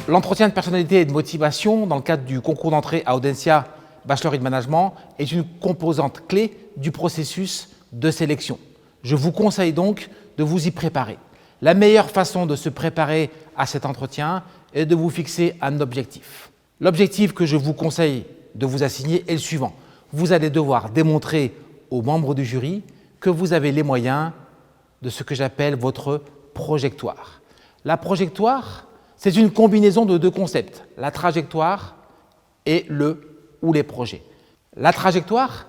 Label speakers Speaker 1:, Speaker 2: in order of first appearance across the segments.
Speaker 1: L'entretien de personnalité et de motivation dans le cadre du concours d'entrée à Audencia Bachelor in Management est une composante clé du processus de sélection. Je vous conseille donc de vous y préparer. La meilleure façon de se préparer à cet entretien est de vous fixer un objectif. L'objectif que je vous conseille de vous assigner est le suivant. Vous allez devoir démontrer aux membres du jury que vous avez les moyens de ce que j'appelle votre projectoire. La projectoire, c'est une combinaison de deux concepts, la trajectoire et le ou les projets. La trajectoire,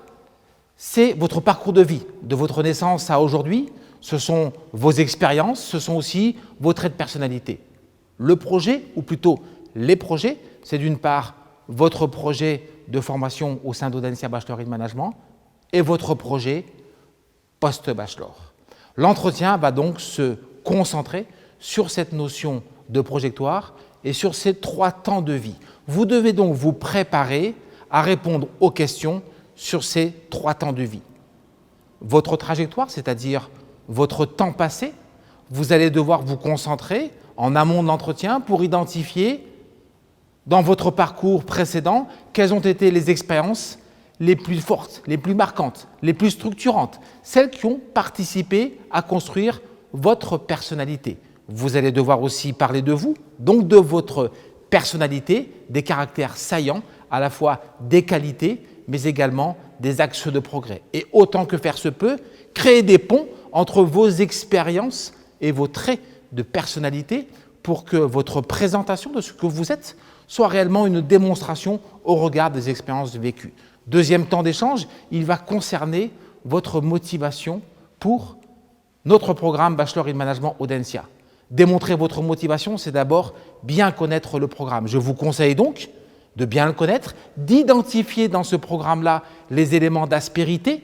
Speaker 1: c'est votre parcours de vie, de votre naissance à aujourd'hui. Ce sont vos expériences, ce sont aussi vos traits de personnalité. Le projet, ou plutôt les projets, c'est d'une part votre projet de formation au sein d'Audencia Bachelor in Management et votre projet post-bachelor. L'entretien va donc se concentrer sur cette notion de projectoire et sur ces 3 temps de vie. Vous devez donc vous préparer à répondre aux questions sur ces 3 temps de vie. Votre trajectoire, c'est-à-dire votre temps passé, vous allez devoir vous concentrer en amont de l'entretien pour identifier dans votre parcours précédent quelles ont été les expériences les plus fortes, les plus marquantes, les plus structurantes, celles qui ont participé à construire votre personnalité. Vous allez devoir aussi parler de vous, donc de votre personnalité, des caractères saillants, à la fois des qualités, mais également des axes de progrès. Et autant que faire se peut, créer des ponts entre vos expériences et vos traits de personnalité pour que votre présentation de ce que vous êtes soit réellement une démonstration au regard des expériences vécues. Deuxième temps d'échange, il va concerner votre motivation pour notre programme Bachelor in Management Audencia. Démontrer votre motivation, c'est d'abord bien connaître le programme. Je vous conseille donc de bien le connaître, d'identifier dans ce programme-là les éléments d'aspérité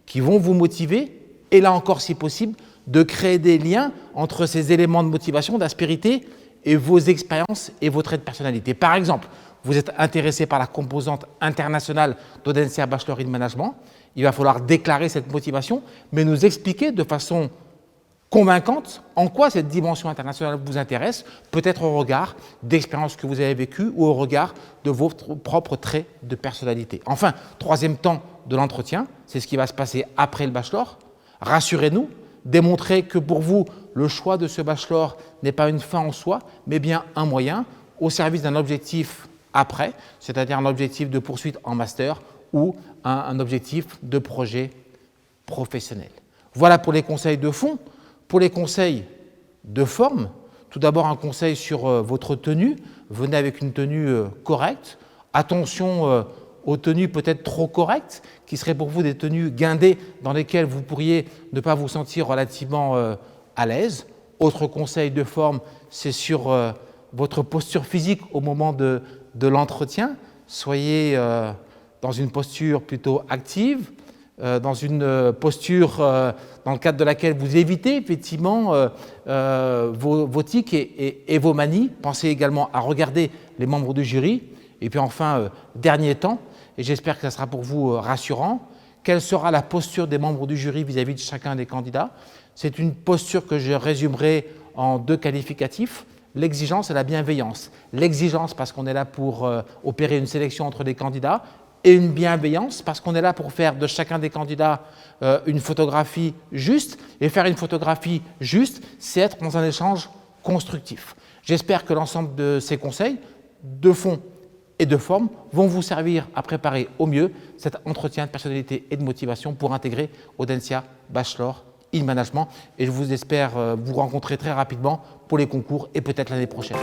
Speaker 1: qui vont vous motiver et là encore, si possible, de créer des liens entre ces éléments de motivation, d'aspérité et vos expériences et vos traits de personnalité. Par exemple, vous êtes intéressé par la composante internationale d'Audencia Bachelor in Management, il va falloir déclarer cette motivation, mais nous expliquer de façon convaincante en quoi cette dimension internationale vous intéresse, peut-être au regard d'expériences que vous avez vécues ou au regard de vos propres traits de personnalité. Enfin, troisième temps de l'entretien, c'est ce qui va se passer après le bachelor. Rassurez-nous, démontrez que pour vous, le choix de ce bachelor n'est pas une fin en soi, mais bien un moyen au service d'un objectif après, c'est-à-dire un objectif de poursuite en master ou un objectif de projet professionnel. Voilà pour les conseils de fond. Pour les conseils de forme, tout d'abord un conseil sur votre tenue. Venez avec une tenue correcte. Attention aux tenues peut-être trop correctes, qui seraient pour vous des tenues guindées dans lesquelles vous pourriez ne pas vous sentir relativement à l'aise. Autre conseil de forme, c'est sur votre posture physique au moment de l'entretien. Soyez dans une posture plutôt active, dans une posture dans le cadre de laquelle vous évitez effectivement vos tics et vos manies. Pensez également à regarder les membres du jury. Et puis enfin, dernier temps, et j'espère que ça sera pour vous rassurant, quelle sera la posture des membres du jury vis-à-vis de chacun des candidats? C'est une posture que je résumerai en 2 qualificatifs, l'exigence et la bienveillance. L'exigence parce qu'on est là pour opérer une sélection entre les candidats, et une bienveillance parce qu'on est là pour faire de chacun des candidats une photographie juste. Et faire une photographie juste, c'est être dans un échange constructif. J'espère que l'ensemble de ces conseils, de fond et de forme, vont vous servir à préparer au mieux cet entretien de personnalité et de motivation pour intégrer Audencia Bachelor in Management. Et je vous espère vous rencontrer très rapidement pour les concours et peut-être l'année prochaine.